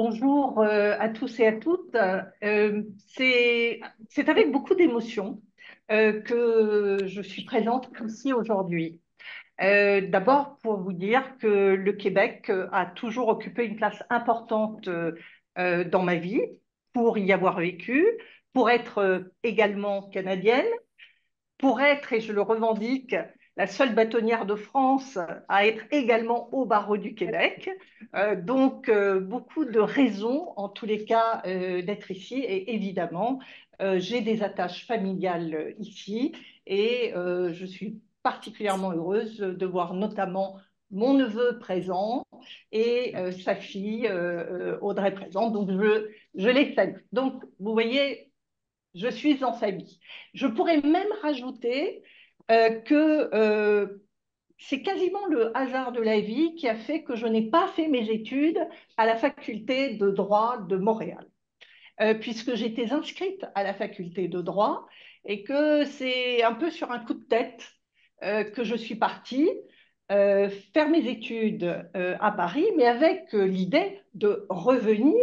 Bonjour à tous et à toutes. C'est avec beaucoup d'émotion que je suis présente ici aujourd'hui. D'abord pour vous dire que le Québec a toujours occupé une place importante dans ma vie, pour y avoir vécu, pour être également canadienne, pour être, et je le revendique, la seule bâtonnière de France à être également au barreau du Québec. Beaucoup de raisons, en tous les cas, d'être ici. Et évidemment, j'ai des attaches familiales ici et je suis particulièrement heureuse de voir notamment mon neveu présent et sa fille Audrey présente. Donc, je les salue. Donc, vous voyez, je suis en famille. Je pourrais même rajouter que c'est quasiment le hasard de la vie qui a fait que je n'ai pas fait mes études à la faculté de droit de Montréal, puisque j'étais inscrite à la faculté de droit et que c'est un peu sur un coup de tête que je suis partie faire mes études à Paris, mais avec l'idée de revenir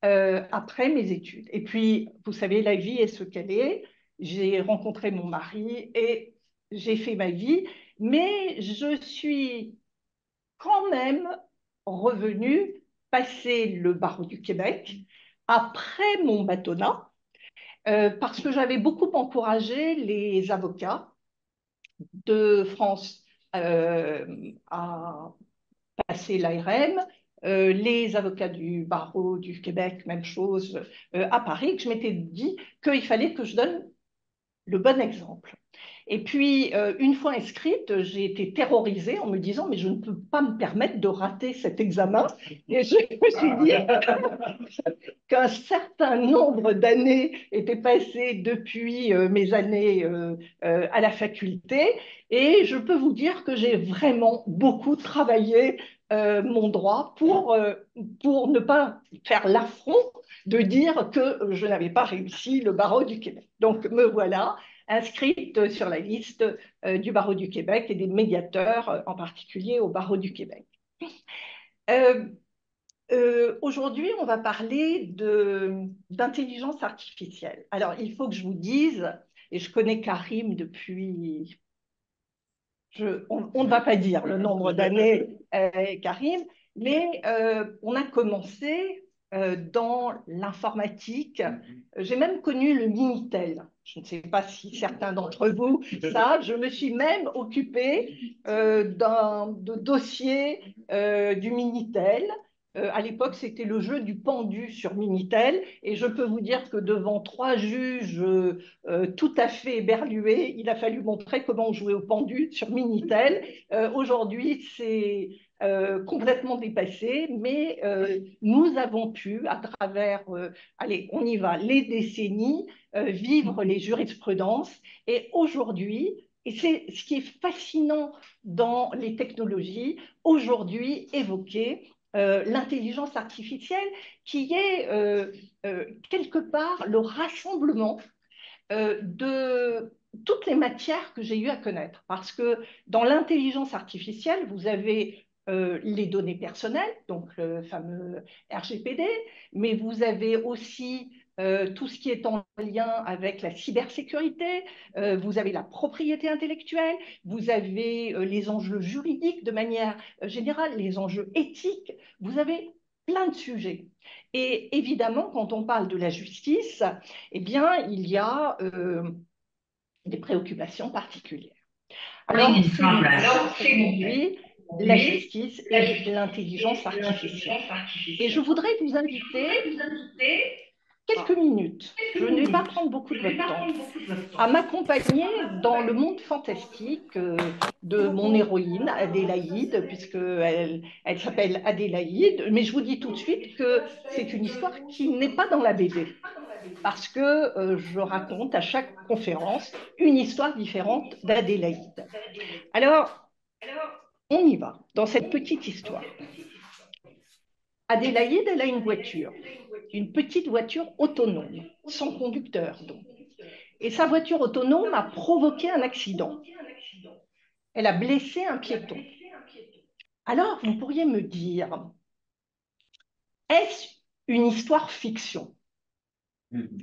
après mes études. Et puis, vous savez, la vie est ce qu'elle est. J'ai rencontré mon mari et j'ai fait ma vie, mais je suis quand même revenue passer le barreau du Québec après mon bâtonnat, parce que j'avais beaucoup encouragé les avocats de France euh, à passer l'ARM, les avocats du barreau du Québec, même chose, à Paris, que je m'étais dit qu'il fallait que je donne le bon exemple. Et puis, une fois inscrite, j'ai été terrorisée en me disant, mais je ne peux pas me permettre de rater cet examen. Et je me suis dit qu'un certain nombre d'années étaient passées depuis mes années à la faculté. Et je peux vous dire que j'ai vraiment beaucoup travaillé mon droit pour ne pas faire l'affront de dire que je n'avais pas réussi le barreau du Québec. Donc, me voilà inscrite sur la liste du barreau du Québec et des médiateurs, en particulier au barreau du Québec. Euh, Aujourd'hui, on va parler d'intelligence artificielle. Alors, il faut que je vous dise, et je connais Karim depuis, on ne va pas dire le nombre d'années, Karim, mais on a commencé dans l'informatique. J'ai même connu le Minitel. Je ne sais pas si certains d'entre vous savent. Je me suis même occupée de dossiers du Minitel. À l'époque, c'était le jeu du pendu sur Minitel. Et je peux vous dire que devant trois juges tout à fait éberlués, il a fallu montrer comment on jouait au pendu sur Minitel. Aujourd'hui, c'est complètement dépassé, mais nous avons pu, à travers, allez, on y va, les décennies, vivre les jurisprudences. Et aujourd'hui, et c'est ce qui est fascinant dans les technologies, aujourd'hui évoquer l'intelligence artificielle qui est quelque part le rassemblement de toutes les matières que j'ai eu à connaître. Parce que dans l'intelligence artificielle, vous avez les données personnelles, donc le fameux RGPD, mais vous avez aussi tout ce qui est en lien avec la cybersécurité, vous avez la propriété intellectuelle, vous avez les enjeux juridiques de manière générale, les enjeux éthiques, vous avez plein de sujets. Et évidemment, quand on parle de la justice, eh bien, il y a des préoccupations particulières. Alors, c'est mon but aujourd'hui, la justice et l'intelligence artificielle. Et je voudrais vous inviter quelques minutes, je ne vais pas prendre beaucoup de votre temps, à m'accompagner dans le monde fantastique de mon héroïne, Adélaïde, puisqu'elle s'appelle Adélaïde, mais je vous dis tout de suite que c'est une histoire qui n'est pas dans la BD parce que je raconte à chaque conférence une histoire différente d'Adélaïde. Alors, on y va, dans cette petite histoire. Adélaïde, elle a une petite voiture autonome, sans conducteur donc. Et sa voiture autonome a provoqué un accident. Elle a blessé un piéton. Alors, vous pourriez me dire, est-ce une histoire fiction.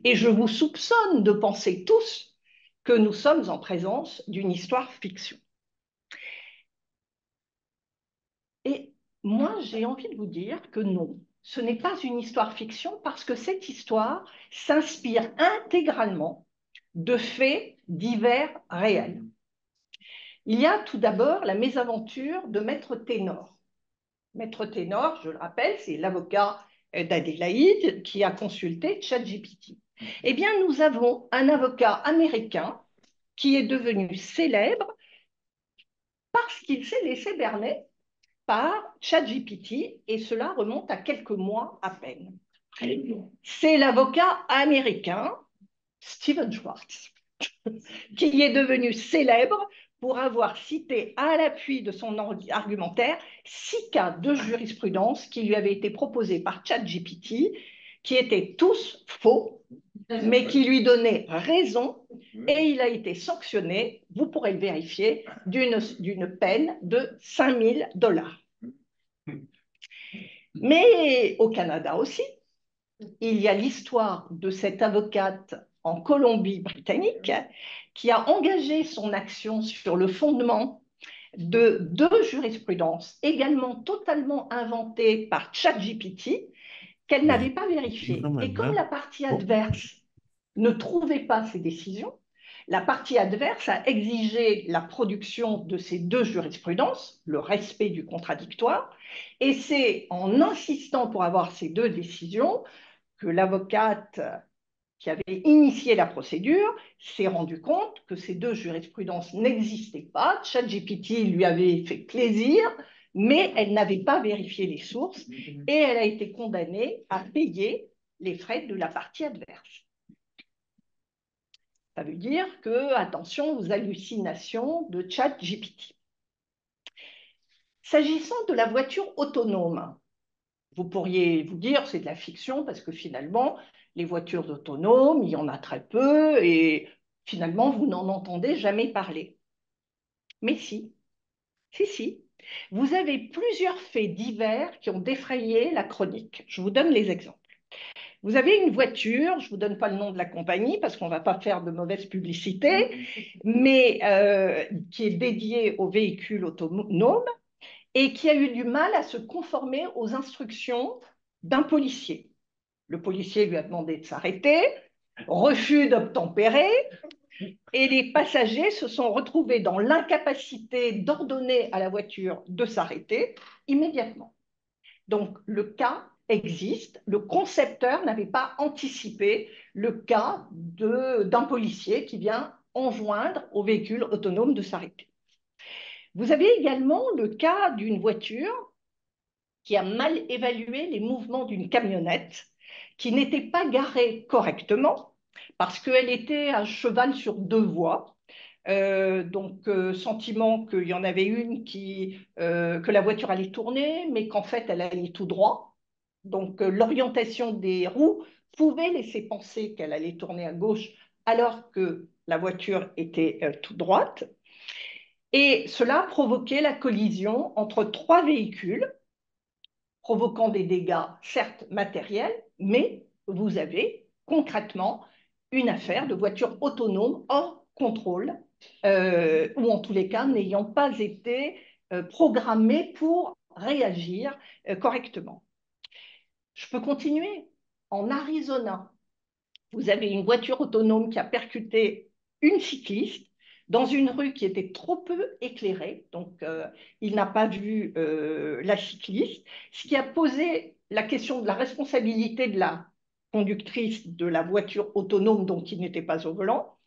Et je vous soupçonne de penser tous que nous sommes en présence d'une histoire fiction. Et moi, j'ai envie de vous dire que non, ce n'est pas une histoire fiction parce que cette histoire s'inspire intégralement de faits divers réels. Il y a tout d'abord la mésaventure de Maître Ténor. Maître Ténor, je le rappelle, c'est l'avocat d'Adélaïde qui a consulté ChatGPT. Eh bien, nous avons un avocat américain qui est devenu célèbre parce qu'il s'est laissé berner par ChatGPT, et cela remonte à quelques mois à peine. C'est l'avocat américain Stephen Schwartz qui est devenu célèbre pour avoir cité à l'appui de son argumentaire 6 cas de jurisprudence qui lui avaient été proposés par ChatGPT, qui étaient tous faux, mais qui lui donnaient raison, et il a été sanctionné, vous pourrez le vérifier, d'une peine de 5 000 $. Mais au Canada aussi, il y a l'histoire de cette avocate en Colombie-Britannique qui a engagé son action sur le fondement de 2 jurisprudences également totalement inventées par ChatGPT qu'elle n'avait pas vérifiées. Et comme la partie adverse ne trouvait pas ces décisions, la partie adverse a exigé la production de ces 2 jurisprudences, le respect du contradictoire, et c'est en insistant pour avoir ces 2 décisions que l'avocate qui avait initié la procédure s'est rendu compte que ces 2 jurisprudences n'existaient pas. ChatGPT lui avait fait plaisir, mais elle n'avait pas vérifié les sources et elle a été condamnée à payer les frais de la partie adverse. Ça veut dire que, attention aux hallucinations de ChatGPT. S'agissant de la voiture autonome, vous pourriez vous dire c'est de la fiction parce que finalement, les voitures autonomes, il y en a très peu et finalement, vous n'en entendez jamais parler. Mais si, si. Vous avez plusieurs faits divers qui ont défrayé la chronique. Je vous donne les exemples. Vous avez une voiture, je ne vous donne pas le nom de la compagnie parce qu'on ne va pas faire de mauvaise publicité, mais qui est dédiée aux véhicules autonomes et qui a eu du mal à se conformer aux instructions d'un policier. Le policier lui a demandé de s'arrêter, refus d'obtempérer, et les passagers se sont retrouvés dans l'incapacité d'ordonner à la voiture de s'arrêter immédiatement. Donc, le cas existe, le concepteur n'avait pas anticipé le cas d'un policier qui vient enjoindre au véhicule autonome de s'arrêter. Vous avez également le cas d'une voiture qui a mal évalué les mouvements d'une camionnette qui n'était pas garée correctement parce qu'elle était à cheval sur 2 voies. Sentiment qu'il y en avait une que la voiture allait tourner, mais qu'en fait, elle allait tout droit. Donc, l'orientation des roues pouvait laisser penser qu'elle allait tourner à gauche alors que la voiture était tout droite. Et cela provoquait la collision entre 3 véhicules, provoquant des dégâts, certes matériels, mais vous avez concrètement une affaire de voiture autonome hors contrôle, ou en tous les cas n'ayant pas été programmée pour réagir correctement. Je peux continuer. En Arizona, vous avez une voiture autonome qui a percuté une cycliste dans une rue qui était trop peu éclairée, donc il n'a pas vu la cycliste, ce qui a posé la question de la responsabilité de la conductrice de la voiture autonome dont il n'était pas au volant,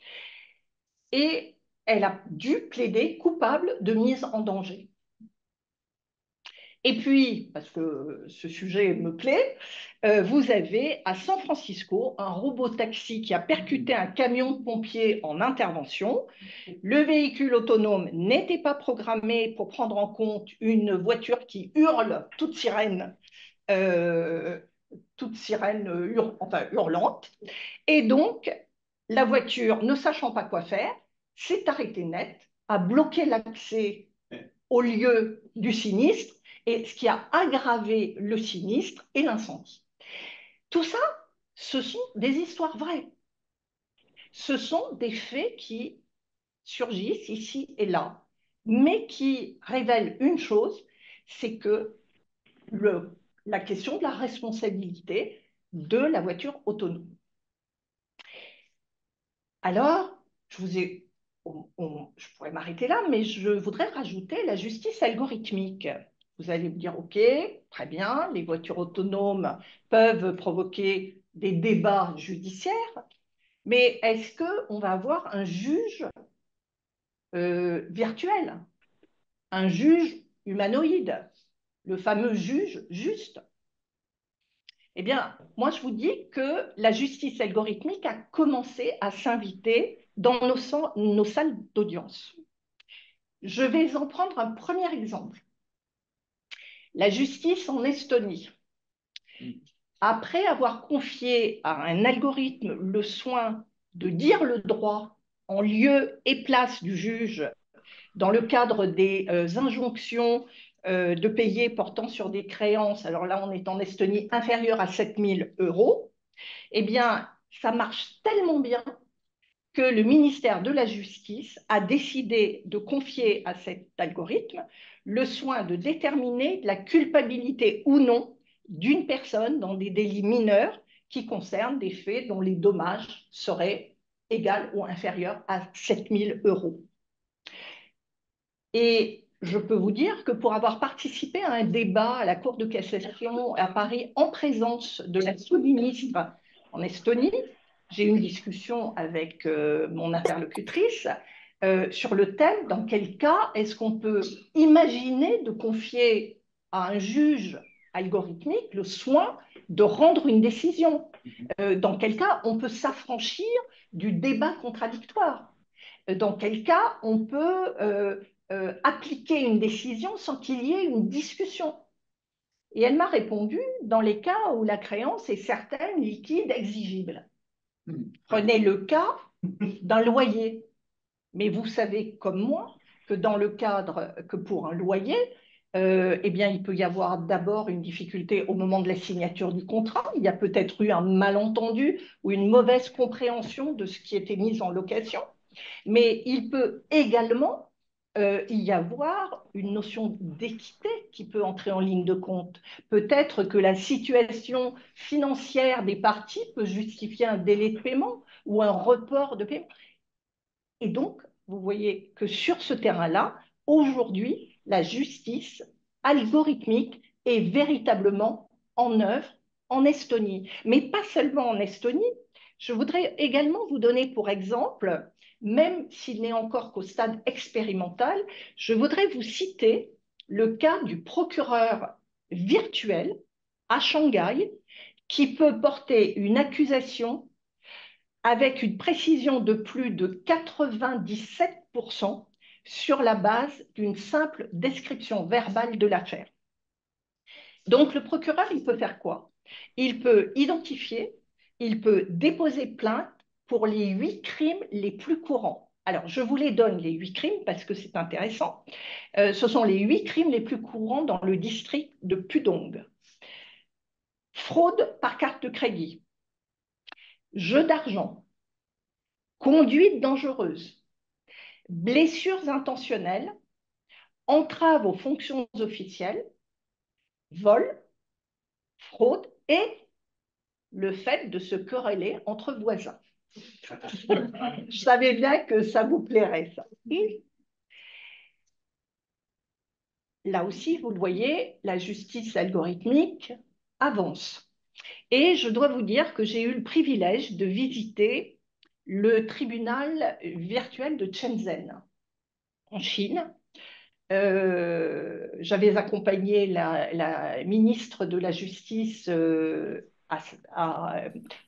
et elle a dû plaider coupable de mise en danger. Et puis, parce que ce sujet me plaît, vous avez à San Francisco un robot-taxi qui a percuté un camion de pompiers en intervention. Le véhicule autonome n'était pas programmé pour prendre en compte une voiture qui hurle, hurlante. Et donc, la voiture, ne sachant pas quoi faire, s'est arrêtée net, a bloqué l'accès au lieu du sinistre, et ce qui a aggravé le sinistre et l'incendie. Tout ça, ce sont des histoires vraies. Ce sont des faits qui surgissent ici et là, mais qui révèlent une chose, c'est que la question de la responsabilité de la voiture autonome. Alors, je pourrais m'arrêter là, mais je voudrais rajouter la justice algorithmique. Vous allez me dire, OK, très bien, les voitures autonomes peuvent provoquer des débats judiciaires, mais est-ce qu'on va avoir un juge virtuel, un juge humanoïde, le fameux juge juste? Eh bien, moi, je vous dis que la justice algorithmique a commencé à s'inviter dans nos salles d'audience. Je vais en prendre un premier exemple. La justice en Estonie. Après avoir confié à un algorithme le soin de dire le droit en lieu et place du juge dans le cadre des injonctions de payer portant sur des créances, alors là on est en Estonie, inférieures à 7 000 euros, eh bien ça marche tellement bien que le ministère de la Justice a décidé de confier à cet algorithme le soin de déterminer la culpabilité ou non d'une personne dans des délits mineurs qui concernent des faits dont les dommages seraient égaux ou inférieurs à 7 000 euros. Et je peux vous dire que pour avoir participé à un débat à la Cour de cassation à Paris en présence de la sous-ministre en Estonie, j'ai eu une discussion avec mon interlocutrice sur le thème dans quel cas est-ce qu'on peut imaginer de confier à un juge algorithmique le soin de rendre une décision. Dans quel cas on peut s'affranchir du débat contradictoire. Dans quel cas on peut appliquer une décision sans qu'il y ait une discussion. Et elle m'a répondu, dans les cas où la créance est certaine, liquide, exigible. Prenez le cas d'un loyer. Mais vous savez comme moi que dans le cadre que pour un loyer, eh bien, il peut y avoir d'abord une difficulté au moment de la signature du contrat. Il y a peut-être eu un malentendu ou une mauvaise compréhension de ce qui était mis en location. Mais il peut également y avoir une notion d'équité qui peut entrer en ligne de compte. Peut-être que la situation financière des parties peut justifier un délai de paiement ou un report de paiement. Et donc, vous voyez que sur ce terrain-là, aujourd'hui, la justice algorithmique est véritablement en œuvre en Estonie. Mais pas seulement en Estonie. Je voudrais également vous donner pour exemple, même s'il n'est encore qu'au stade expérimental, je voudrais vous citer le cas du procureur virtuel à Shanghai qui peut porter une accusation avec une précision de plus de 97% sur la base d'une simple description verbale de l'affaire. Donc le procureur, il peut faire quoi? Il peut identifier, il peut déposer plainte pour les 8 crimes les plus courants. Alors, je vous les donne, les 8 crimes, parce que c'est intéressant. Ce sont les 8 crimes les plus courants dans le district de Pudong. Fraude par carte de crédit, jeu d'argent, conduite dangereuse, blessures intentionnelles, entrave aux fonctions officielles, vol, fraude et le fait de se quereller entre voisins. Je savais bien que ça vous plairait, ça. Et là aussi, vous le voyez, la justice algorithmique avance. Et je dois vous dire que j'ai eu le privilège de visiter le tribunal virtuel de Shenzhen, en Chine. J'avais accompagné la ministre de la Justice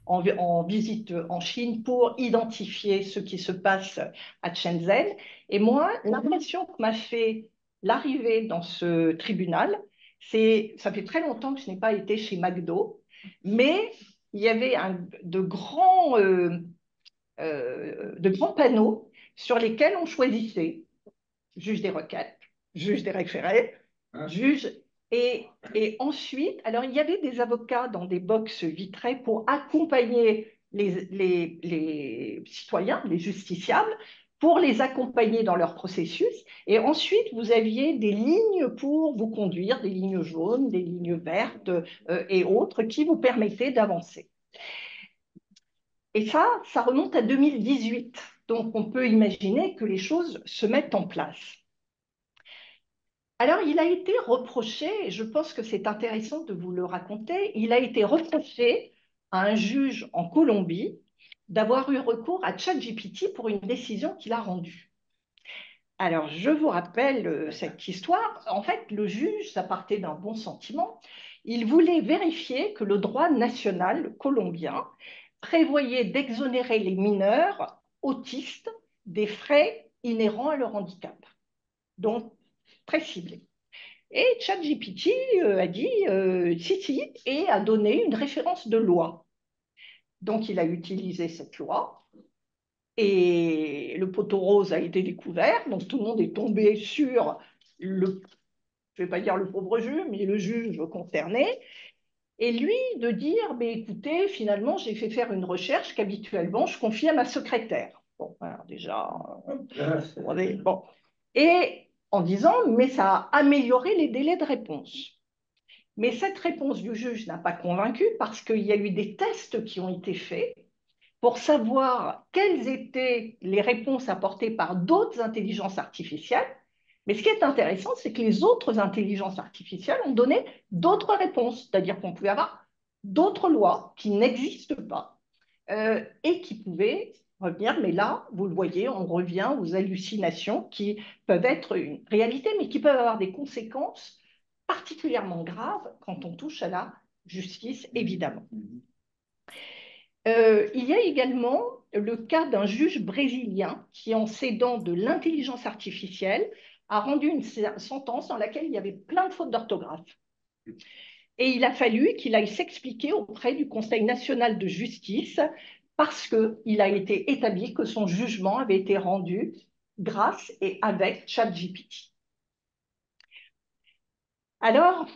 en visite en Chine pour identifier ce qui se passe à Shenzhen. Et moi, l'impression que m'a fait l'arrivée dans ce tribunal, ça fait très longtemps que je n'ai pas été chez McDo, mais il y avait de grands panneaux sur lesquels on choisissait juge des requêtes, juge des référés, juge Et ensuite, alors il y avait des avocats dans des boxes vitrées pour accompagner les citoyens, les justiciables, pour les accompagner dans leur processus. Et ensuite, vous aviez des lignes pour vous conduire, des lignes jaunes, des lignes vertes et autres qui vous permettaient d'avancer. Et ça remonte à 2018. Donc, on peut imaginer que les choses se mettent en place. Alors, il a été reproché, et je pense que c'est intéressant de vous le raconter, il a été reproché à un juge en Colombie d'avoir eu recours à ChatGPT pour une décision qu'il a rendue. Alors, je vous rappelle cette histoire. En fait, le juge, ça partait d'un bon sentiment. Il voulait vérifier que le droit national colombien prévoyait d'exonérer les mineurs autistes des frais inhérents à leur handicap. Donc, très ciblé. Et ChatGPT a dit si, si, et a donné une référence de loi. Donc, il a utilisé cette loi et le poteau rose a été découvert. Donc, tout le monde est tombé sur le, je ne vais pas dire le pauvre juge, mais le juge concerné. Et lui, de dire mais écoutez, finalement, j'ai fait faire une recherche qu'habituellement, je confie à ma secrétaire. Bon, alors déjà, bon. Et en disant mais ça a amélioré les délais de réponse. Mais cette réponse du juge n'a pas convaincu parce qu'il y a eu des tests qui ont été faits pour savoir quelles étaient les réponses apportées par d'autres intelligences artificielles. Mais ce qui est intéressant, c'est que les autres intelligences artificielles ont donné d'autres réponses, c'est-à-dire qu'on pouvait avoir d'autres lois qui n'existent pas et qui pouvaient revenir. Mais là, vous le voyez, on revient aux hallucinations qui peuvent être une réalité, mais qui peuvent avoir des conséquences particulièrement graves quand on touche à la justice, évidemment. Il y a également le cas d'un juge brésilien qui, en s'aidant de l'intelligence artificielle, a rendu une sentence dans laquelle il y avait plein de fautes d'orthographe. Et il a fallu qu'il aille s'expliquer auprès du Conseil national de justice parce qu'il a été établi que son jugement avait été rendu grâce et avec ChatGPT. Alors,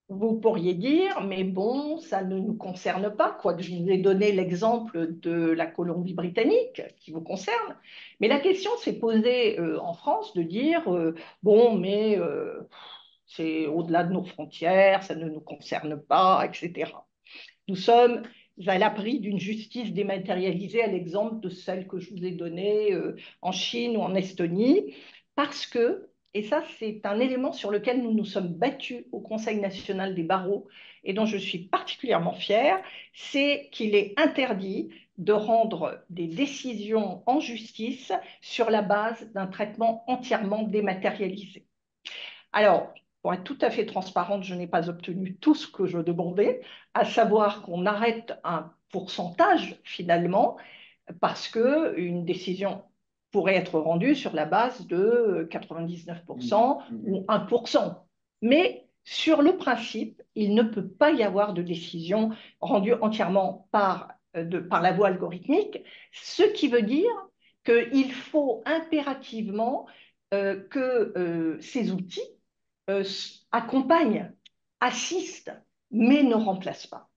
vous pourriez dire, mais bon, ça ne nous concerne pas, quoique je vous ai donné l'exemple de la Colombie-Britannique qui vous concerne. Mais la question s'est posée en France de dire, bon, mais c'est au-delà de nos frontières, ça ne nous concerne pas, etc. Nous sommes à l'abri d'une justice dématérialisée, à l'exemple de celle que je vous ai donnée en Chine ou en Estonie, parce que, et ça c'est un élément sur lequel nous nous sommes battus au Conseil national des barreaux et dont je suis particulièrement fière, c'est qu'il est interdit de rendre des décisions en justice sur la base d'un traitement entièrement dématérialisé. Alors, pour être tout à fait transparente, je n'ai pas obtenu tout ce que je demandais, à savoir qu'on arrête un pourcentage finalement, parce qu'une décision pourrait être rendue sur la base de 99% ou 1%. Mais sur le principe, il ne peut pas y avoir de décision rendue entièrement par la voie algorithmique, ce qui veut dire qu'il faut impérativement que ces outils euh, accompagnent, assistent, mais ne remplacent pas.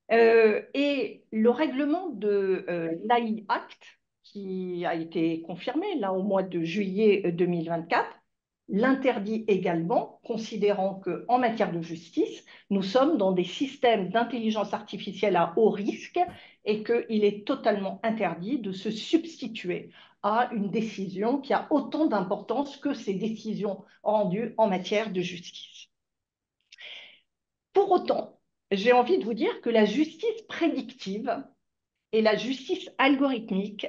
Et le règlement de l'AI Act, qui a été confirmé là au mois de juillet 2024, l'interdit également, considérant qu'en matière de justice, nous sommes dans des systèmes d'intelligence artificielle à haut risque et qu'il est totalement interdit de se substituer à une décision qui a autant d'importance que ces décisions rendues en matière de justice. Pour autant, j'ai envie de vous dire que la justice prédictive et la justice algorithmique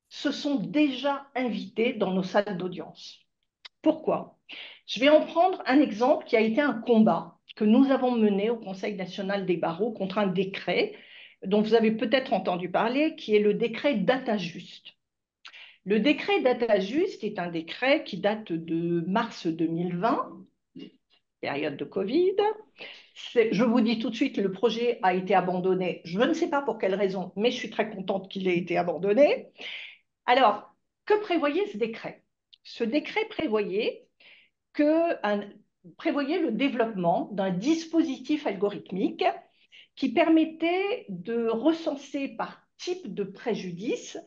se sont déjà invitées dans nos salles d'audience. Pourquoi? Je vais en prendre un exemple qui a été un combat que nous avons mené au Conseil national des barreaux contre un décret dont vous avez peut-être entendu parler, qui est le décret DataJust. Le décret DataJust est un décret qui date de mars 2020, période de Covid. Je vous dis tout de suite, le projet a été abandonné. Je ne sais pas pour quelle raison, mais je suis très contente qu'il ait été abandonné. Alors, que prévoyait ce décret? Ce décret prévoyait que prévoyait le développement d'un dispositif algorithmique qui permettait de recenser par type de préjudice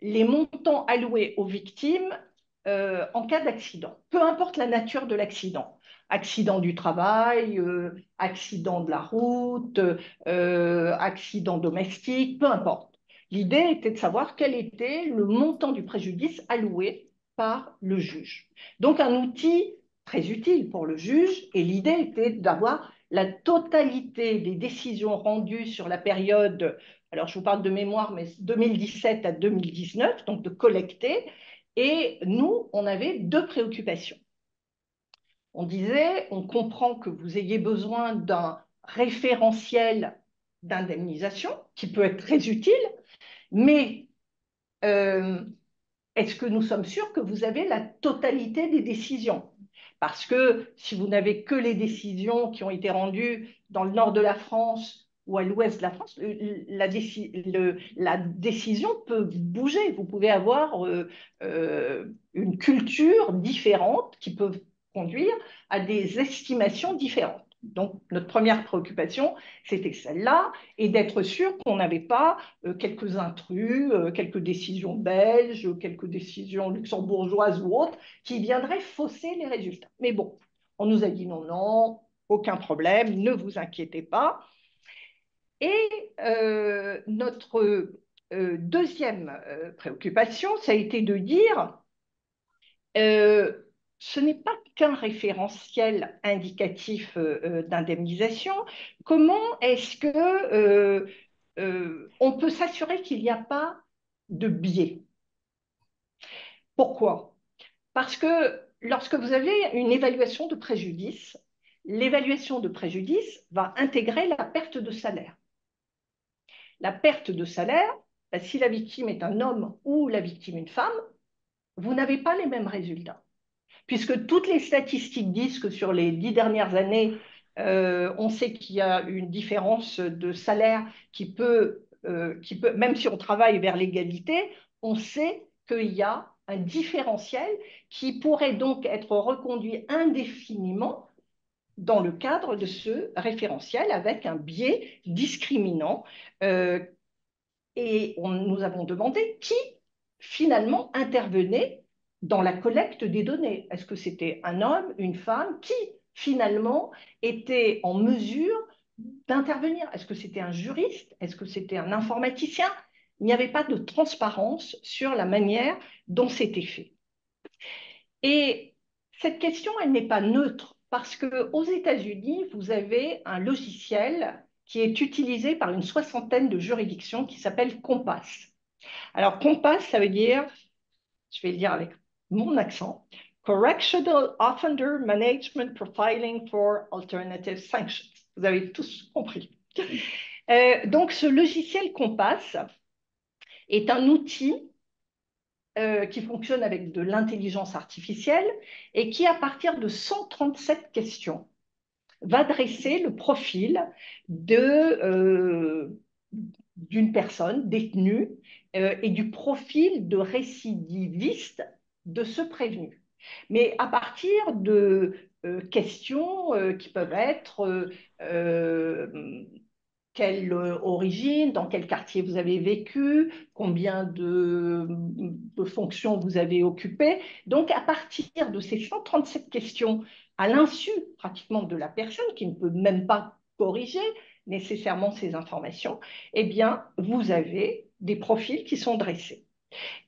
les montants alloués aux victimes en cas d'accident, peu importe la nature de l'accident. Accident du travail, accident de la route, accident domestique, peu importe. L'idée était de savoir quel était le montant du préjudice alloué par le juge. Donc un outil très utile pour le juge, et l'idée était d'avoir la totalité des décisions rendues sur la période, alors je vous parle de mémoire, mais 2017 à 2019, donc de collecter, et nous, on avait deux préoccupations. On disait, on comprend que vous ayez besoin d'un référentiel d'indemnisation qui peut être très utile, mais euh, est-ce que nous sommes sûrs que vous avez la totalité des décisions? Parce que si vous n'avez que les décisions qui ont été rendues dans le nord de la France ou à l'ouest de la France, la décision peut bouger. Vous pouvez avoir une culture différente qui peut conduire à des estimations différentes. Donc, notre première préoccupation, c'était celle-là, et d'être sûr qu'on n'avait pas quelques intrus, quelques décisions belges, quelques décisions luxembourgeoises ou autres, qui viendraient fausser les résultats. Mais bon, on nous a dit non, non, aucun problème, ne vous inquiétez pas. Et notre deuxième préoccupation, ça a été de dire euh, ce n'est pas qu'un référentiel indicatif d'indemnisation. Comment est-ce que on peut s'assurer qu'il n'y a pas de biais? Pourquoi? Parce que lorsque vous avez une évaluation de préjudice, l'évaluation de préjudice va intégrer la perte de salaire. La perte de salaire, si la victime est un homme ou la victime une femme, vous n'avez pas les mêmes résultats. Puisque toutes les statistiques disent que sur les 10 dernières années, on sait qu'il y a une différence de salaire qui peut, même si on travaille vers l'égalité, on sait qu'il y a un différentiel qui pourrait donc être reconduit indéfiniment dans le cadre de ce référentiel avec un biais discriminant. Euh, et nous avons demandé qui finalement intervenait dans la collecte des données. Est-ce que c'était un homme, une femme? Qui finalement était en mesure d'intervenir? Est-ce que c'était un juriste? Est-ce que c'était un informaticien? Il n'y avait pas de transparence sur la manière dont c'était fait. Et cette question, elle n'est pas neutre parce qu'aux États-Unis, vous avez un logiciel qui est utilisé par une soixantaine de juridictions qui s'appelle Compass. Alors, Compass, ça veut dire, je vais le dire avec mon accent, Correctional Offender Management Profiling for Alternative Sanctions. Vous avez tous compris. Donc, ce logiciel Compass est un outil qui fonctionne avec de l'intelligence artificielle et qui, à partir de 137 questions, va dresser le profil d'une personne détenue et du profil de récidiviste de ce prévenu. Mais à partir de questions qui peuvent être quelle origine, dans quel quartier vous avez vécu, combien de fonctions vous avez occupées. Donc, à partir de ces 137 questions, à l'insu pratiquement de la personne qui ne peut même pas corriger nécessairement ces informations, eh bien, vous avez des profils qui sont dressés.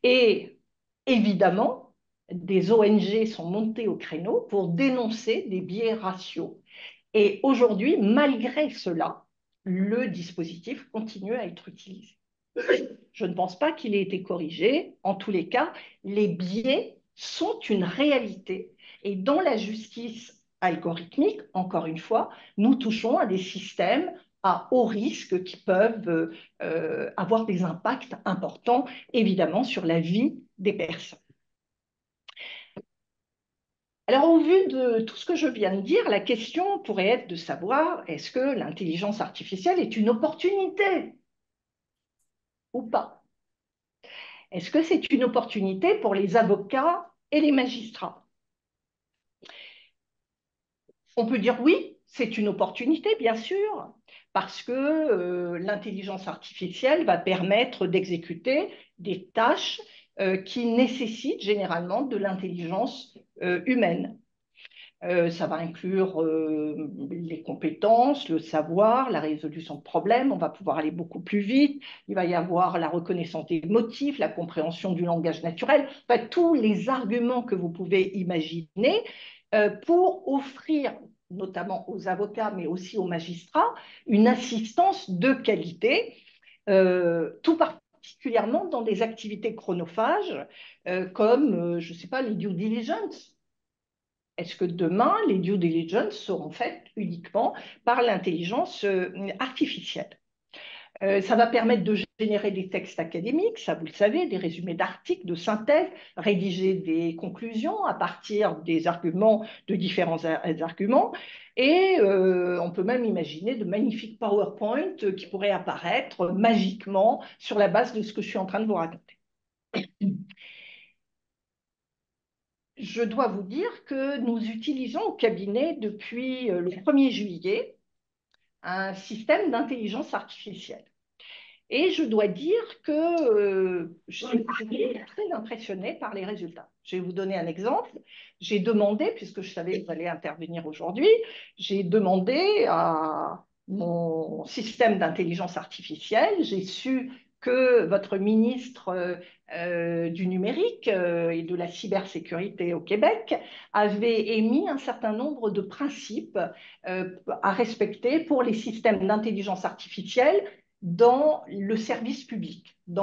Et évidemment, des ONG sont montées au créneau pour dénoncer des biais raciaux. Et aujourd'hui, malgré cela, le dispositif continue à être utilisé. Je ne pense pas qu'il ait été corrigé. En tous les cas, les biais sont une réalité. Et dans la justice algorithmique, encore une fois, nous touchons à des systèmes à haut risque qui peuvent avoir des impacts importants, évidemment, sur la vie des personnes. Alors, au vu de tout ce que je viens de dire, la question pourrait être de savoir est-ce que l'intelligence artificielle est une opportunité ou pas? Est-ce que c'est une opportunité pour les avocats et les magistrats? On peut dire oui, c'est une opportunité, bien sûr, parce que l'intelligence artificielle va permettre d'exécuter des tâches qui nécessitent généralement de l'intelligence humaine. Ça va inclure les compétences, le savoir, la résolution de problèmes. On va pouvoir aller beaucoup plus vite. Il va y avoir la reconnaissance des motifs, la compréhension du langage naturel, enfin, tous les arguments que vous pouvez imaginer pour offrir, notamment aux avocats, mais aussi aux magistrats, une assistance de qualité, tout particulièrement dans des activités chronophages comme, je ne sais pas, les due diligence. Est-ce que demain, les due diligence seront faites uniquement par l'intelligence artificielle? Ça va permettre de générer des textes académiques, ça vous le savez, des résumés d'articles, de synthèse, rédiger des conclusions à partir des arguments, de différents arguments. Et on peut même imaginer de magnifiques PowerPoint qui pourraient apparaître magiquement sur la base de ce que je suis en train de vous raconter. Je dois vous dire que nous utilisons au cabinet depuis le 1er juillet un système d'intelligence artificielle. Et je dois dire que je suis très impressionnée par les résultats. Je vais vous donner un exemple. J'ai demandé, puisque je savais que vous allez intervenir aujourd'hui, j'ai demandé à mon système d'intelligence artificielle, j'ai su que votre ministre du numérique et de la cybersécurité au Québec avait émis un certain nombre de principes à respecter pour les systèmes d'intelligence artificielle dans le service public, oui,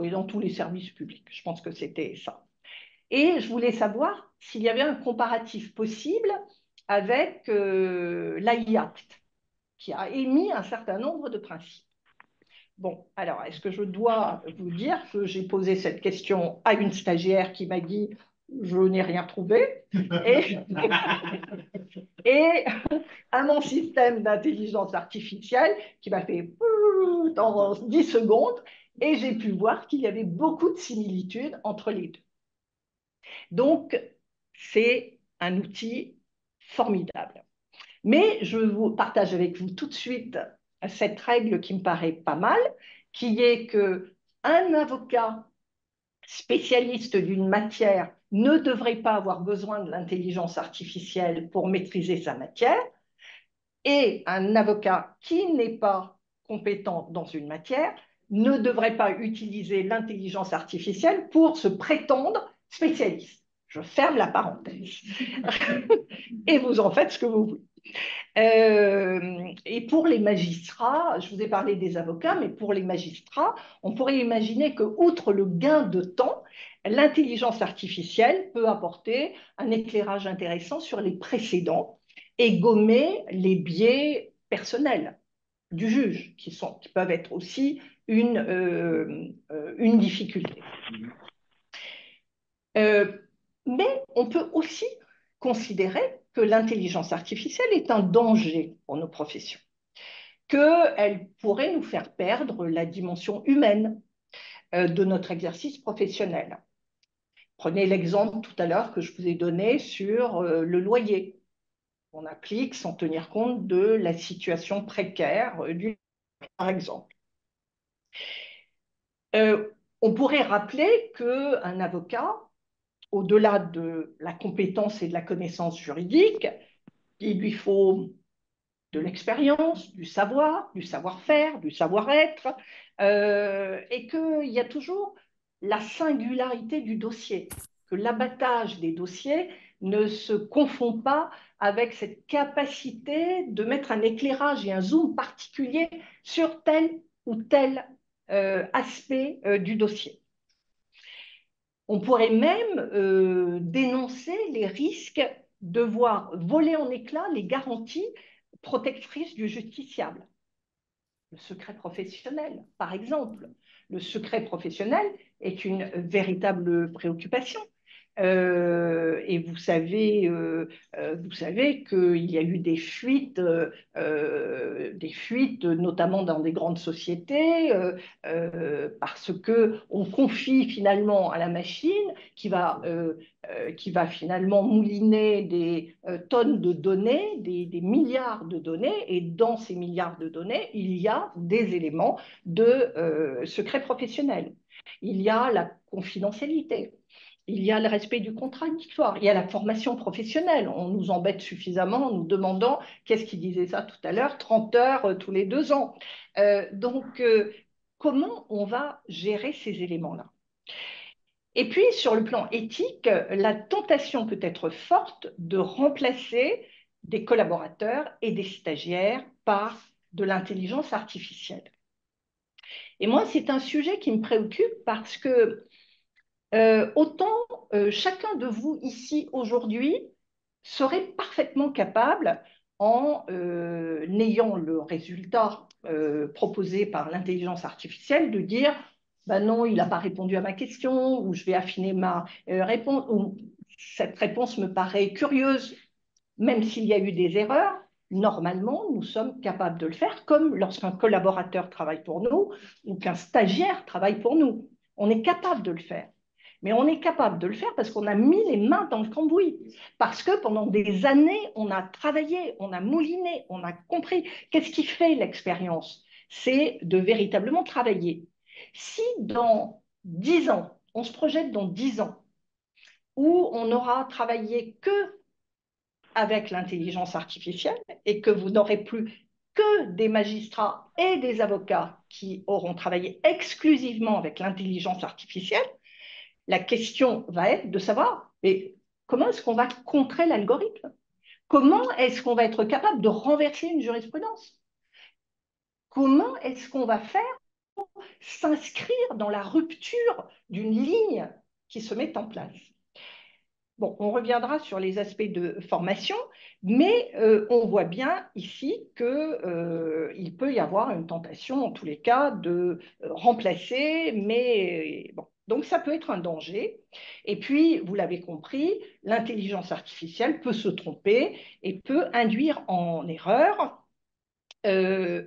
dans tous les services publics. Je pense que c'était ça. Et je voulais savoir s'il y avait un comparatif possible avec l'AI Act, qui a émis un certain nombre de principes. Bon, alors, est-ce que je dois vous dire que j'ai posé cette question à une stagiaire qui m'a dit je n'ai rien trouvé et, et à mon système d'intelligence artificielle qui m'a fait dans 10 secondes et j'ai pu voir qu'il y avait beaucoup de similitudes entre les deux. Donc, c'est un outil formidable. Mais je vous partage avec vous tout de suite cette règle qui me paraît pas mal, qui est que un avocat spécialiste d'une matière ne devrait pas avoir besoin de l'intelligence artificielle pour maîtriser sa matière, et un avocat qui n'est pas compétent dans une matière ne devrait pas utiliser l'intelligence artificielle pour se prétendre spécialiste. Je ferme la parenthèse. Et vous en faites ce que vous voulez. Et pour les magistrats, je vous ai parlé des avocats, mais pour les magistrats, on pourrait imaginer que, outre le gain de temps, l'intelligence artificielle peut apporter un éclairage intéressant sur les précédents et gommer les biais personnels du juge, qui peuvent être aussi une difficulté. Mais on peut aussi considérer que l'intelligence artificielle est un danger pour nos professions, qu'elle pourrait nous faire perdre la dimension humaine de notre exercice professionnel. Prenez l'exemple tout à l'heure que je vous ai donné sur le loyer. On applique sans tenir compte de la situation précaire du par exemple. On pourrait rappeler qu'un avocat, au-delà de la compétence et de la connaissance juridique, il lui faut de l'expérience, du savoir, du savoir-faire, du savoir-être, et qu'il y a toujours la singularité du dossier, que l'abattage des dossiers ne se confond pas avec cette capacité de mettre un éclairage et un zoom particulier sur tel ou tel aspect du dossier. On pourrait même dénoncer les risques de voir voler en éclats les garanties protectrices du justiciable. Le secret professionnel, par exemple. Le secret professionnel est une véritable préoccupation. Et vous savez qu'il y a eu des fuites, notamment dans des grandes sociétés, parce que on confie finalement à la machine qui va finalement mouliner des tonnes de données, des milliards de données, et dans ces milliards de données, il y a des éléments de secret professionnel. Il y a la confidentialité. Il y a le respect du contradictoire, il y a la formation professionnelle. On nous embête suffisamment en nous demandant, qu'est-ce qui disait ça tout à l'heure, 30 heures tous les 2 ans. Donc, comment on va gérer ces éléments-là? Et puis, sur le plan éthique, la tentation peut être forte de remplacer des collaborateurs et des stagiaires par de l'intelligence artificielle. Et moi, c'est un sujet qui me préoccupe parce que autant chacun de vous ici aujourd'hui serait parfaitement capable, en ayant le résultat proposé par l'intelligence artificielle, de dire ben non, il n'a pas répondu à ma question, ou je vais affiner ma réponse, ou cette réponse me paraît curieuse, même s'il y a eu des erreurs. Normalement, nous sommes capables de le faire, comme lorsqu'un collaborateur travaille pour nous ou qu'un stagiaire travaille pour nous. On est capable de le faire. Mais on est capable de le faire parce qu'on a mis les mains dans le cambouis. Parce que pendant des années, on a travaillé, on a mouliné, on a compris. Qu'est-ce qui fait l'expérience? C'est de véritablement travailler. Si dans 10 ans, on se projette dans 10 ans, où on n'aura travaillé que avec l'intelligence artificielle et que vous n'aurez plus que des magistrats et des avocats qui auront travaillé exclusivement avec l'intelligence artificielle, la question va être de savoir, mais comment est-ce qu'on va contrer l'algorithme? Comment est-ce qu'on va être capable de renverser une jurisprudence? Comment est-ce qu'on va faire pour s'inscrire dans la rupture d'une ligne qui se met en place? Bon, on reviendra sur les aspects de formation, mais on voit bien ici qu'il peut y avoir une tentation, en tous les cas, de remplacer, mais bon. Donc, ça peut être un danger. Et puis, vous l'avez compris, l'intelligence artificielle peut se tromper et peut induire en erreur. Euh,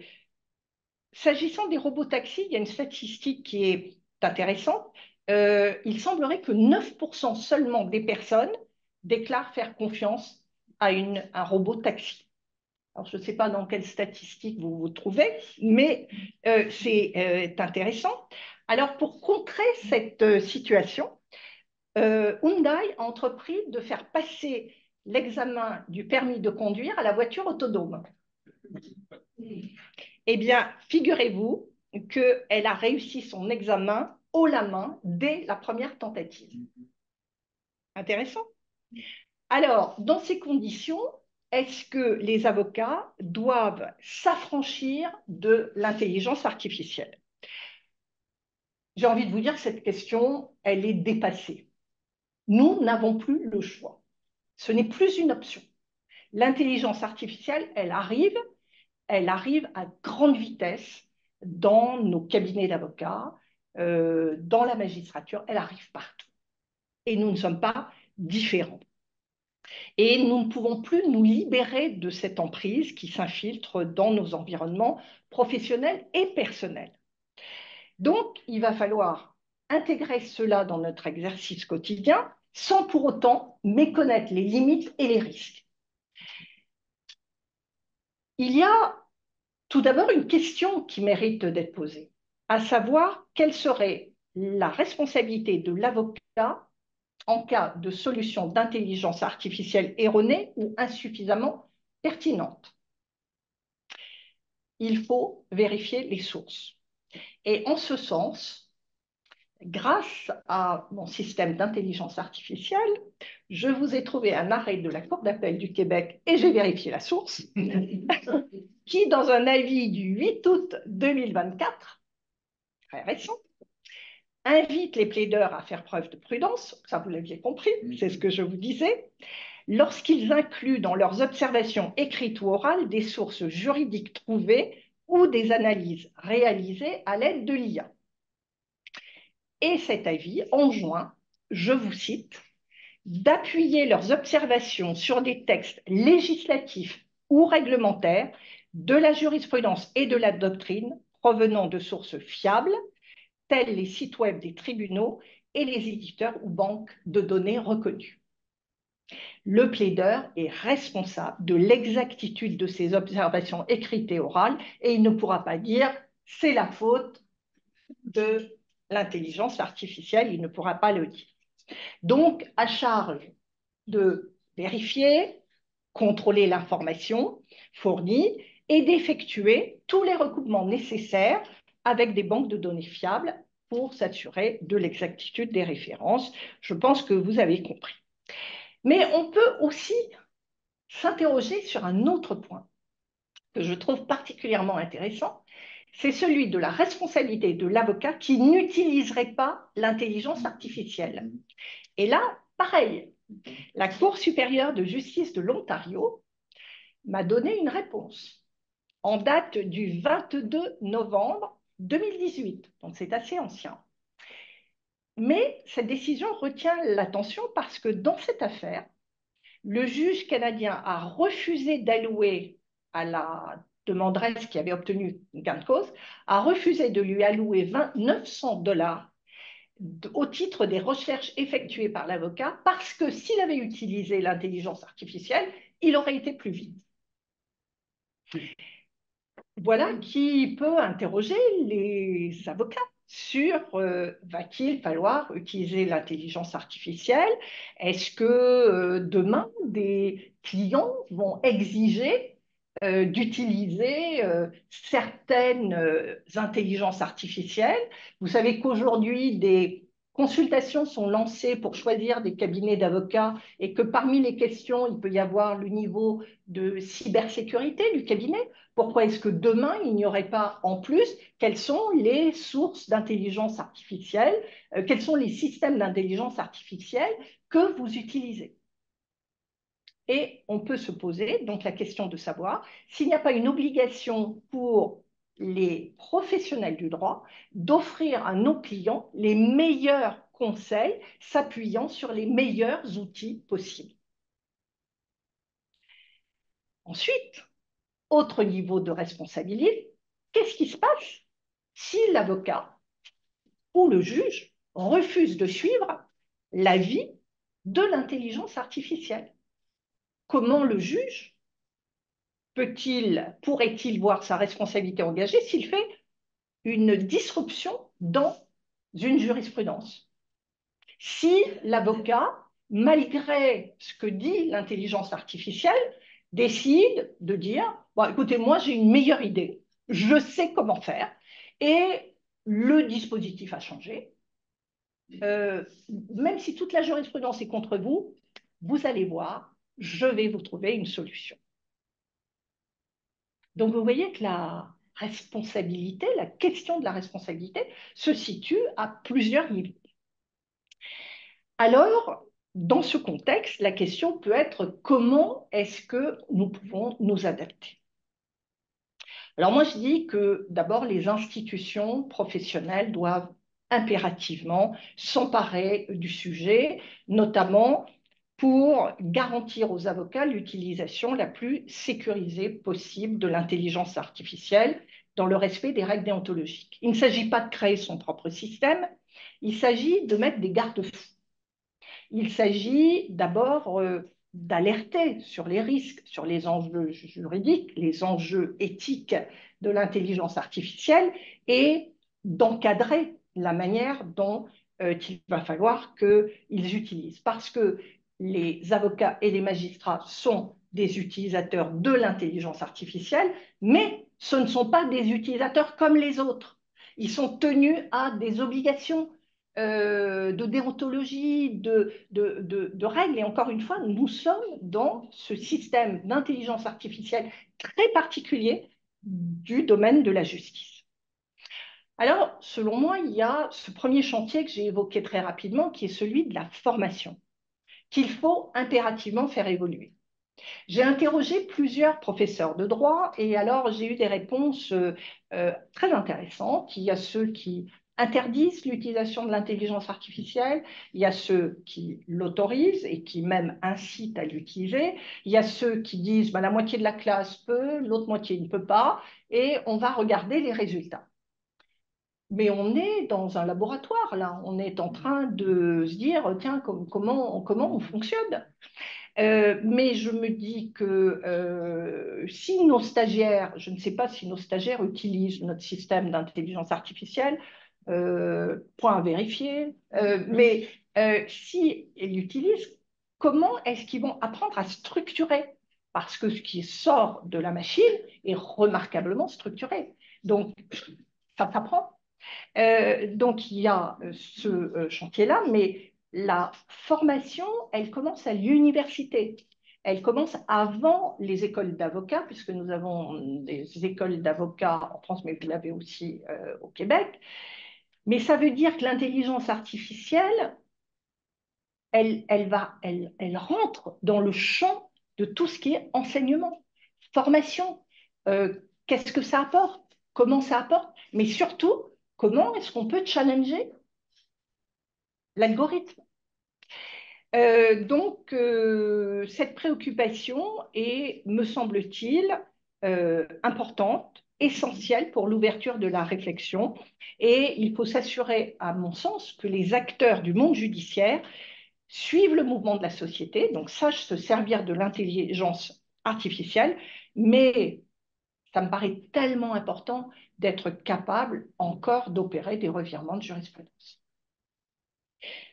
S'agissant des robots taxis, il y a une statistique qui est intéressante. Il semblerait que 9% seulement des personnes déclarent faire confiance à un robot taxi. Alors, je ne sais pas dans quelle statistique vous vous trouvez, mais c'est intéressant. Alors, pour contrer cette situation, Hyundai a entrepris de faire passer l'examen du permis de conduire à la voiture autonome. Eh bien, figurez-vous qu'elle a réussi son examen haut la main dès la première tentative. Intéressant. Alors, dans ces conditions, est-ce que les avocats doivent s'affranchir de l'intelligence artificielle? J'ai envie de vous dire que cette question, elle est dépassée. Nous n'avons plus le choix. Ce n'est plus une option. L'intelligence artificielle, elle arrive à grande vitesse dans nos cabinets d'avocats, dans la magistrature, elle arrive partout. Et nous ne sommes pas différents. Et nous ne pouvons plus nous libérer de cette emprise qui s'infiltre dans nos environnements professionnels et personnels. Donc, il va falloir intégrer cela dans notre exercice quotidien sans pour autant méconnaître les limites et les risques. Il y a tout d'abord une question qui mérite d'être posée, à savoir quelle serait la responsabilité de l'avocat en cas de solution d'intelligence artificielle erronée ou insuffisamment pertinente. Il faut vérifier les sources. Et en ce sens, grâce à mon système d'intelligence artificielle, je vous ai trouvé un arrêt de la Cour d'appel du Québec et j'ai vérifié la source, qui, dans un avis du 8 août 2024, très récent, invite les plaideurs à faire preuve de prudence, ça vous l'aviez compris, c'est ce que je vous disais, lorsqu'ils incluent dans leurs observations écrites ou orales des sources juridiques trouvées ou des analyses réalisées à l'aide de l'IA. Et cet avis enjoint, je vous cite, d'appuyer leurs observations sur des textes législatifs ou réglementaires, de la jurisprudence et de la doctrine provenant de sources fiables, tels les sites web des tribunaux et les éditeurs ou banques de données reconnus. Le plaideur est responsable de l'exactitude de ses observations écrites et orales et il ne pourra pas dire c'est la faute de l'intelligence artificielle, il ne pourra pas le dire. Donc, à charge de vérifier, contrôler l'information fournie et d'effectuer tous les recoupements nécessaires avec des banques de données fiables pour s'assurer de l'exactitude des références. Je pense que vous avez compris. Mais on peut aussi s'interroger sur un autre point que je trouve particulièrement intéressant, c'est celui de la responsabilité de l'avocat qui n'utiliserait pas l'intelligence artificielle. Et là, pareil, la Cour supérieure de justice de l'Ontario m'a donné une réponse en date du 22 novembre 2018, donc c'est assez ancien. Mais cette décision retient l'attention parce que dans cette affaire, le juge canadien a refusé d'allouer à la demanderesse qui avait obtenu gain de cause, a refusé de lui allouer 900 $ au titre des recherches effectuées par l'avocat parce que s'il avait utilisé l'intelligence artificielle, il aurait été plus vite. Voilà qui peut interroger les avocats sur va-t-il falloir utiliser l'intelligence artificielle? Est-ce que demain, des clients vont exiger d'utiliser certaines intelligences artificielles? Vous savez qu'aujourd'hui, des consultations sont lancées pour choisir des cabinets d'avocats et que parmi les questions, il peut y avoir le niveau de cybersécurité du cabinet. Pourquoi est-ce que demain, il n'y aurait pas en plus, quelles sont les sources d'intelligence artificielle, quels sont les systèmes d'intelligence artificielle que vous utilisez? Et on peut se poser donc la question de savoir s'il n'y a pas une obligation pour les professionnels du droit d'offrir à nos clients les meilleurs conseils s'appuyant sur les meilleurs outils possibles. Ensuite, autre niveau de responsabilité, qu'est-ce qui se passe si l'avocat ou le juge refuse de suivre l'avis de l'intelligence artificielle? Comment le juge pourrait-il voir sa responsabilité engagée s'il fait une disruption dans une jurisprudence? Si l'avocat, malgré ce que dit l'intelligence artificielle, décide de dire, bon, écoutez, moi j'ai une meilleure idée, je sais comment faire, et le dispositif a changé, même si toute la jurisprudence est contre vous, vous allez voir, je vais vous trouver une solution. Donc vous voyez que la responsabilité, la question de la responsabilité se situe à plusieurs niveaux. Alors, dans ce contexte, la question peut être comment est-ce que nous pouvons nous adapter? Alors moi, je dis que d'abord, les institutions professionnelles doivent impérativement s'emparer du sujet, notamment pour garantir aux avocats l'utilisation la plus sécurisée possible de l'intelligence artificielle dans le respect des règles déontologiques. Il ne s'agit pas de créer son propre système, il s'agit de mettre des garde-fous. Il s'agit d'abord d'alerter sur les risques, sur les enjeux juridiques, les enjeux éthiques de l'intelligence artificielle et d'encadrer la manière dont il va falloir qu'ils utilisent. Parce que les avocats et les magistrats sont des utilisateurs de l'intelligence artificielle, mais ce ne sont pas des utilisateurs comme les autres. Ils sont tenus à des obligations de déontologie, de règles. Et encore une fois, nous sommes dans ce système d'intelligence artificielle très particulier du domaine de la justice. Alors, selon moi, il y a ce premier chantier que j'ai évoqué très rapidement, qui est celui de la formation, qu'il faut impérativement faire évoluer. J'ai interrogé plusieurs professeurs de droit et alors j'ai eu des réponses très intéressantes. Il y a ceux qui interdisent l'utilisation de l'intelligence artificielle, il y a ceux qui l'autorisent et qui même incitent à l'utiliser, il y a ceux qui disent bah, la moitié de la classe peut, l'autre moitié ne peut pas, et on va regarder les résultats. Mais on est dans un laboratoire, là. On est en train de se dire, tiens, comment on fonctionne? Mais je me dis que si nos stagiaires, je ne sais pas si nos stagiaires utilisent notre système d'intelligence artificielle, point à vérifier, mais si ils l'utilisent, comment est-ce qu'ils vont apprendre à structurer? Parce que ce qui sort de la machine est remarquablement structuré. Donc, ça s'apprend. Donc, il y a ce chantier-là, mais la formation, elle commence à l'université. Elle commence avant les écoles d'avocats, puisque nous avons des écoles d'avocats en France, mais vous l'avez aussi au Québec. Mais ça veut dire que l'intelligence artificielle, elle rentre dans le champ de tout ce qui est enseignement, formation. Qu'est-ce que ça apporte? Comment ça apporte? Mais surtout, comment est-ce qu'on peut challenger l'algorithme? Cette préoccupation est, me semble-t-il, importante, essentielle pour l'ouverture de la réflexion. Et il faut s'assurer, à mon sens, que les acteurs du monde judiciaire suivent le mouvement de la société, donc sachent se servir de l'intelligence artificielle, mais ça me paraît tellement important d'être capable encore d'opérer des revirements de jurisprudence.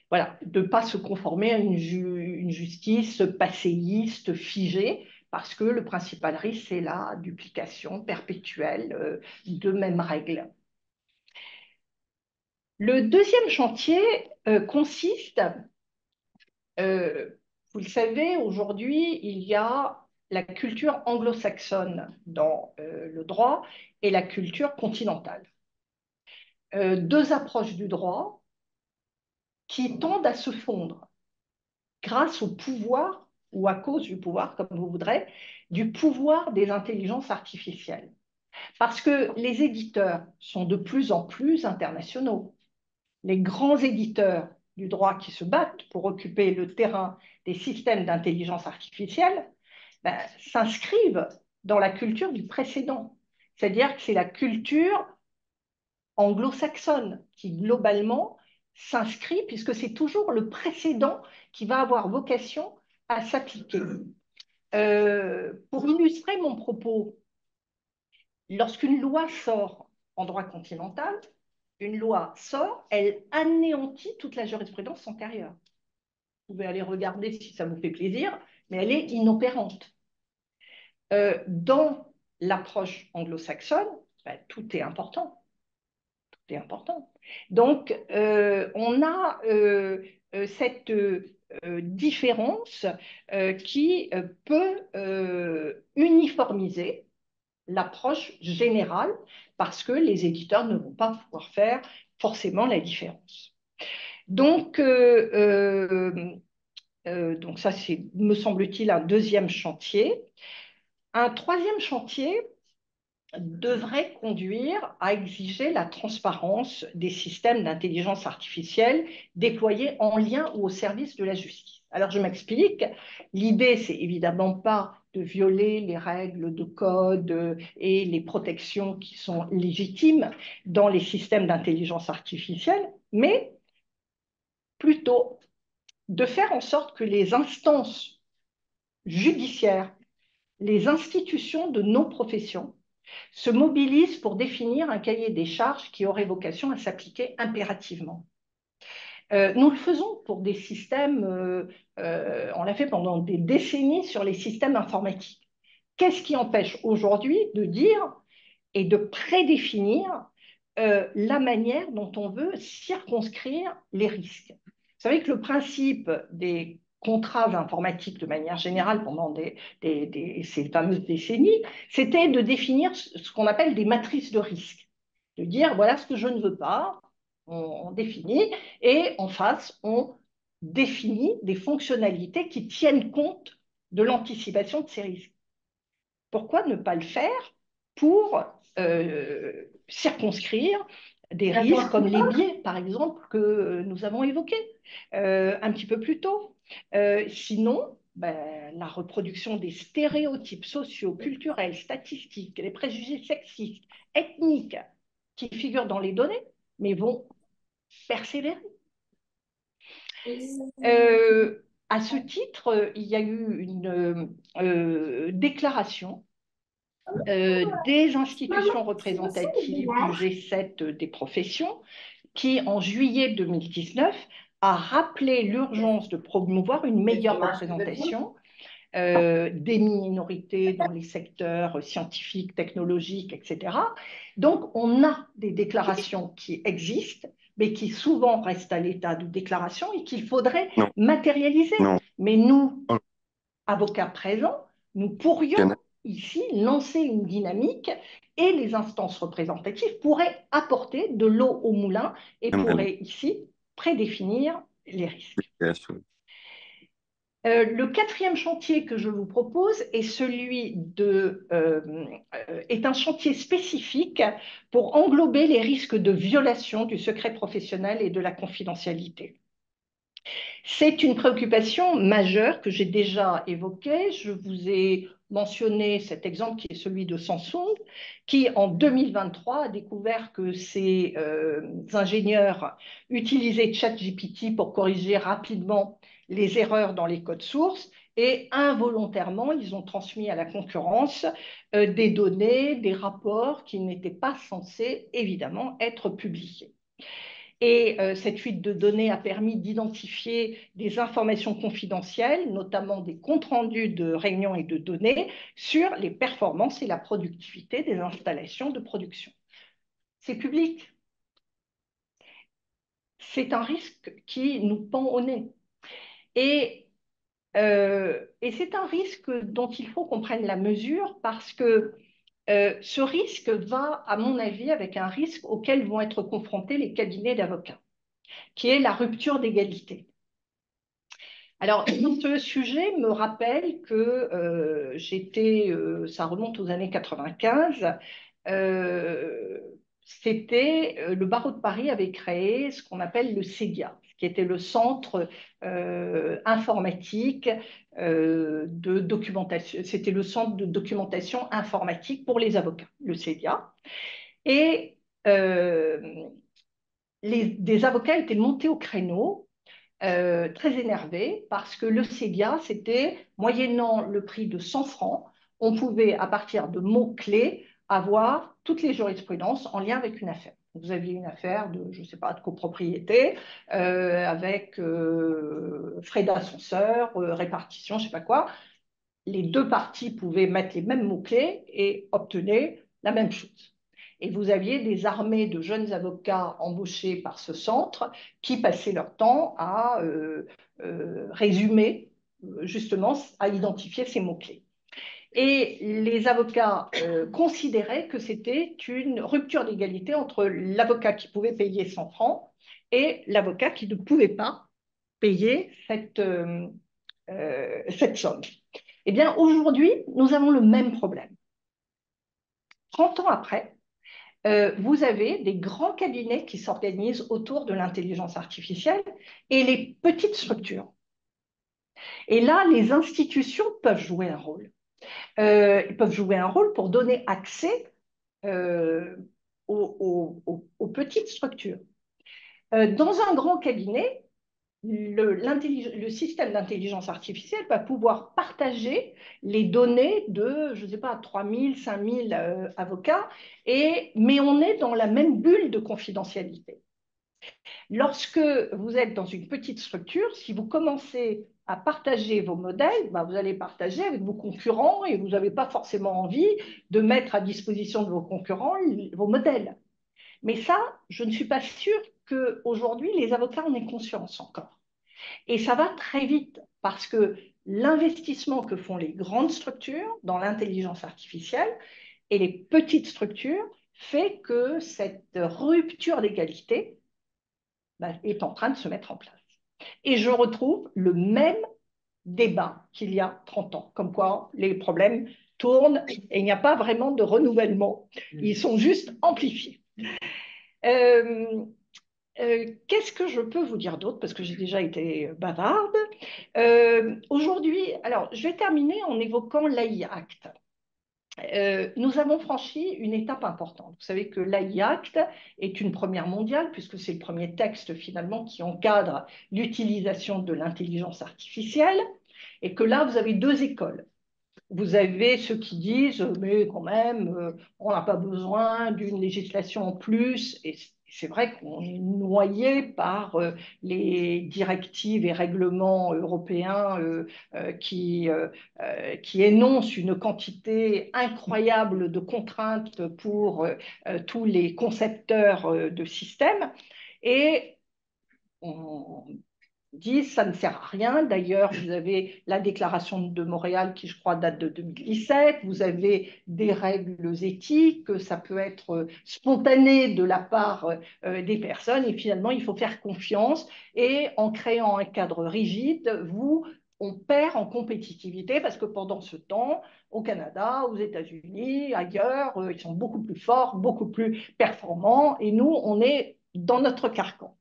Voilà, de ne pas se conformer à une justice passéiste, figée, parce que le principal risque, c'est la duplication perpétuelle de mêmes règles. Le deuxième chantier consiste, euh, vous le savez, aujourd'hui, il y a la culture anglo-saxonne dans le droit et la culture continentale. Deux approches du droit qui tendent à se fondre grâce au pouvoir, ou à cause du pouvoir, comme vous voudrez, du pouvoir des intelligences artificielles. Parce que les éditeurs sont de plus en plus internationaux. Les grands éditeurs du droit qui se battent pour occuper le terrain des systèmes d'intelligence artificielle ben, s'inscrivent dans la culture du précédent. C'est-à-dire que c'est la culture anglo-saxonne qui, globalement, s'inscrit, puisque c'est toujours le précédent qui va avoir vocation à s'appliquer. Pour illustrer mon propos, lorsqu'une loi sort en droit continental, une loi sort, elle anéantit toute la jurisprudence antérieure. Vous pouvez aller regarder si ça vous fait plaisir, mais elle est inopérante. Dans l'approche anglo-saxonne, ben, tout est important. Tout est important. Donc, on a cette différence qui peut uniformiser l'approche générale parce que les éditeurs ne vont pas pouvoir faire forcément la différence. Donc ça, c'est, me semble-t-il, un deuxième chantier. Un troisième chantier devrait conduire à exiger la transparence des systèmes d'intelligence artificielle déployés en lien ou au service de la justice. Alors, je m'explique. L'idée, c'est évidemment pas de violer les règles de code et les protections qui sont légitimes dans les systèmes d'intelligence artificielle, mais plutôt de faire en sorte que les instances judiciaires, les institutions de nos professions se mobilisent pour définir un cahier des charges qui aurait vocation à s'appliquer impérativement. Nous le faisons pour des systèmes, on l'a fait pendant des décennies sur les systèmes informatiques. Qu'est-ce qui empêche aujourd'hui de dire et de prédéfinir la manière dont on veut circonscrire les risques? Vous savez que le principe des contrats informatiques de manière générale pendant ces fameuses décennies, c'était de définir ce qu'on appelle des matrices de risque. De dire, voilà ce que je ne veux pas, on définit, et en face, on définit des fonctionnalités qui tiennent compte de l'anticipation de ces risques. Pourquoi ne pas le faire pour circonscrire des risques comme les biais, par exemple, que nous avons évoqués un petit peu plus tôt. Sinon, ben, la reproduction des stéréotypes sociaux, culturels, statistiques, les préjugés sexistes, ethniques qui figurent dans les données, mais vont persévérer. À ce titre, il y a eu une déclaration des institutions représentatives du G7 des professions qui, en juillet 2019, a rappelé l'urgence de promouvoir une meilleure représentation des minorités dans les secteurs scientifiques, technologiques, etc. Donc, on a des déclarations qui existent, mais qui souvent restent à l'état de déclaration et qu'il faudrait Non, matérialiser. non. Mais nous, Oh, avocats présents, nous pourrions Canal, ici lancer une dynamique et les instances représentatives pourraient apporter de l'eau au moulin et canal, pourraient ici prédéfinir les risques. application. Le quatrième chantier que je vous propose est est un chantier spécifique pour englober les risques de violation du secret professionnel et de la confidentialité. C'est une préoccupation majeure que j'ai déjà évoquée. Je vous ai mentionné cet exemple qui est celui de Samsung, qui en 2023 a découvert que ses ingénieurs utilisaient ChatGPT pour corriger rapidement les erreurs dans les codes sources et involontairement, ils ont transmis à la concurrence des données, des rapports qui n'étaient pas censés évidemment être publiés. Et cette fuite de données a permis d'identifier des informations confidentielles, notamment des comptes rendus de réunions et de données sur les performances et la productivité des installations de production. C'est public. C'est un risque qui nous pend au nez. Et c'est un risque dont il faut qu'on prenne la mesure parce que ce risque va, à mon avis, avec un risque auquel vont être confrontés les cabinets d'avocats, qui est la rupture d'égalité. Alors, ce sujet me rappelle que ça remonte aux années 95, le barreau de Paris avait créé ce qu'on appelle le CEDIA, qui était le centre informatique de documentation. C'était le centre de documentation informatique pour les avocats, le CEDIA. Et des avocats étaient montés au créneau très énervé parce que le CEDIA, c'était, moyennant le prix de 100 francs, on pouvait, à partir de mots-clés, avoir toutes les jurisprudences en lien avec une affaire. Vous aviez une affaire de, je ne sais pas, de copropriété, avec frais d'ascenseur, répartition, je ne sais pas quoi. Les deux parties pouvaient mettre les mêmes mots-clés et obtenaient la même chose. Et vous aviez des armées de jeunes avocats embauchés par ce centre qui passaient leur temps à résumer, justement, à identifier ces mots-clés. Et les avocats considéraient que c'était une rupture d'égalité entre l'avocat qui pouvait payer 100 francs et l'avocat qui ne pouvait pas payer cette somme. Eh bien, aujourd'hui, nous avons le même problème. 30 ans après, vous avez des grands cabinets qui s'organisent autour de l'intelligence artificielle et les petites structures. Et là, les institutions peuvent jouer un rôle. Ils peuvent jouer un rôle pour donner accès aux petites structures. Dans un grand cabinet, le système d'intelligence artificielle va pouvoir partager les données de, je ne sais pas, 3000, 5000 avocats, mais on est dans la même bulle de confidentialité. Lorsque vous êtes dans une petite structure, si vous commencez à partager vos modèles, vous allez partager avec vos concurrents et vous n'avez pas forcément envie de mettre à disposition de vos concurrents vos modèles. Mais ça, je ne suis pas sûre qu'aujourd'hui, les avocats en aient conscience encore. Et ça va très vite parce que l'investissement que font les grandes structures dans l'intelligence artificielle et les petites structures fait que cette rupture d'égalité est en train de se mettre en place. Et je retrouve le même débat qu'il y a 30 ans, comme quoi les problèmes tournent et il n'y a pas vraiment de renouvellement, ils sont juste amplifiés. Euh, Qu'est-ce que je peux vous dire d'autre? Parce que j'ai déjà été bavarde. Aujourd'hui, alors je vais terminer en évoquant l'AI Act. Nous avons franchi une étape importante. Vous savez que l'AI Act est une première mondiale, puisque c'est le premier texte finalement qui encadre l'utilisation de l'intelligence artificielle, et que là, vous avez deux écoles. Vous avez ceux qui disent, mais quand même, on n'a pas besoin d'une législation en plus. Et c'est vrai qu'on est noyé par les directives et règlements européens qui énoncent une quantité incroyable de contraintes pour tous les concepteurs de systèmes. Et on, disent ça ne sert à rien. D'ailleurs, vous avez la déclaration de Montréal qui, je crois, date de 2017. Vous avez des règles éthiques. Ça peut être spontané de la part des personnes. Et finalement, il faut faire confiance. Et en créant un cadre rigide, on perd en compétitivité parce que pendant ce temps, au Canada, aux États-Unis, ailleurs, ils sont beaucoup plus forts, beaucoup plus performants. Et nous, on est dans notre carcan.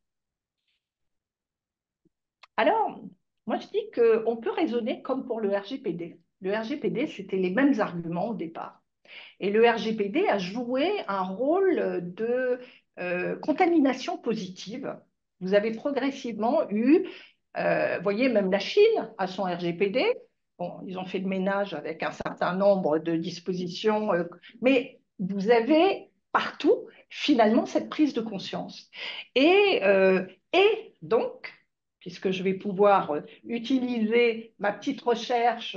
Alors, moi, je dis qu'on peut raisonner comme pour le RGPD. Le RGPD, c'était les mêmes arguments au départ. Et le RGPD a joué un rôle de contamination positive. Vous avez progressivement eu, vous voyez, même la Chine a son RGPD. Bon, ils ont fait le ménage avec un certain nombre de dispositions, mais vous avez partout, finalement, cette prise de conscience. Et donc, puisque je vais pouvoir utiliser ma petite recherche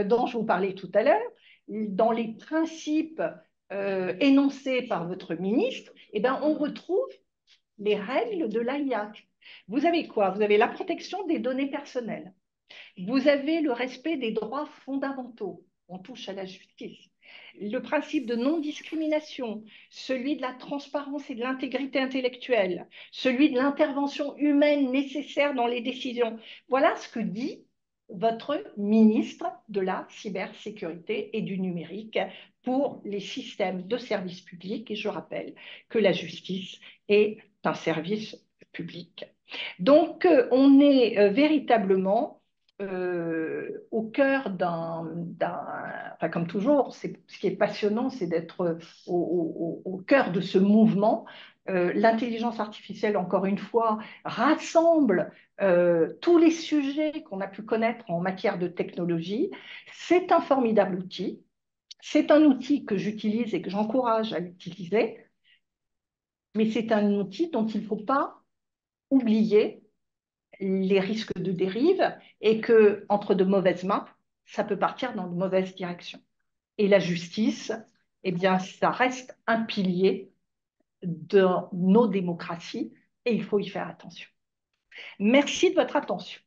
dont je vous parlais tout à l'heure, dans les principes énoncés par votre ministre, eh ben, on retrouve les règles de l'AIAC. Vous avez quoi? Vous avez la protection des données personnelles. Vous avez le respect des droits fondamentaux. On touche à la justice. Le principe de non-discrimination, celui de la transparence et de l'intégrité intellectuelle, celui de l'intervention humaine nécessaire dans les décisions. Voilà ce que dit votre ministre de la cybersécurité et du numérique pour les systèmes de services publics. Et je rappelle que la justice est un service public. Donc, on est véritablement au cœur enfin, comme toujours, ce qui est passionnant, c'est d'être au cœur de ce mouvement. L'intelligence artificielle, encore une fois, rassemble tous les sujets qu'on a pu connaître en matière de technologie. C'est un formidable outil. C'est un outil que j'utilise et que j'encourage à utiliser, mais c'est un outil dont il ne faut pas oublier les risques de dérive et que entre de mauvaises mains, ça peut partir dans de mauvaises directions. Et la justice, eh bien, ça reste un pilier de nos démocraties et il faut y faire attention. Merci de votre attention.